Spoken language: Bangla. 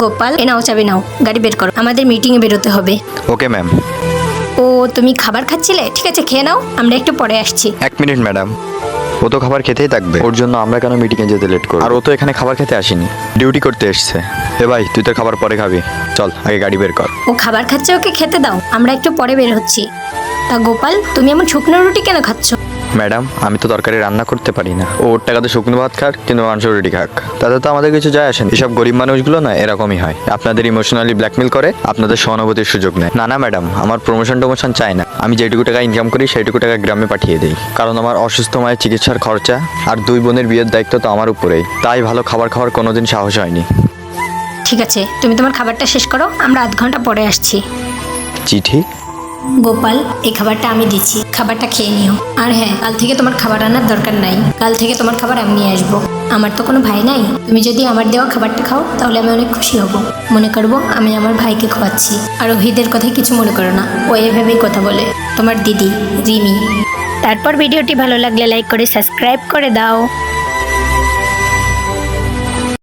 গোপাল, এ নাও চাবি নাও, গাড়ি বের করো, আমাদের মিটিংয়ে বেরোতে হবে। Okay ma'am. ও তুমি খাবার খাচ্ছিলে? ঠিক আছে, খেয়ে নাও, আমরা একটু পরে আসছি। 1 মিনিট ম্যাডাম, ও তো খাবার খেতেই থাকবে, ওর জন্য আমরা কেন মিটিংয়ে যেতে লেট করব? আর ও তো এখানে খাবার খেতে আসেনি, ডিউটি করতে এসছে। এ ভাই, তুই তোর খাবার পরে খাবি, চল আগে গাড়ি বের কর। ও খাবার খাচ্ছে, ওকে খেতে দাও, আমরা একটু পরে বের হচ্ছি। তা গোপাল, তুমি এমন শুকনো রুটি কেন খাচ্ছ? ম্যাডাম, আমি তো তরকারি রান্না করতে পারি না। ও ওর টাকাতে শুকনো ভাত খাক কিন্তু মাংস রুটি খাক, তাতে তো আমাদের কিছু যায় আসে না। এসব গরিব মানুষগুলো না এরকমই হয়, আপনাদের ইমোশনালি ব্ল্যাকমেল করে, আপনাদের সহানুভূতির সুযোগ নেয়। না না ম্যাডাম, আমার প্রমোশন চাই না। আমি যেটুকু টাকা ইনকাম করি সেইটুকু টাকা গ্রামে পাঠিয়ে দিই, কারণ আমার অসুস্থ মায়ের চিকিৎসার খরচা আর 2 বোনের বিয়ের দায়িত্ব তো আমার উপরেই। তাই ভালো খাবার খাওয়ার কোনোদিন সাহস হয়নি। ঠিক আছে, তুমি তোমার খাবারটা শেষ করো, আমরা আধ ঘন্টা পরে আসছি। চিঠি? গোপাল, এই খাবারটা আমি দিচ্ছি, খাবারটা খেয়ে নিও। আর হ্যাঁ, কাল থেকে তোমার খাবার আনার দরকার নাই, কাল থেকে তোমার খাবার আমি নিয়ে আসবো। আমার তো কোনো ভাই নাই, তুমি যদি আমার দেওয়া খাবারটা খাও তাহলে আমি অনেক খুশি হব। মনে করবো আমি আমার ভাইকে খাওয়াচ্ছি। আর ওহিদের কথাই কিছু মনে করো না, ও এভাবেই কথা বলে। তোমার দিদি রিমি। তারপর ভিডিওটি ভালো লাগলে লাইক করে সাবস্ক্রাইব করে দাও।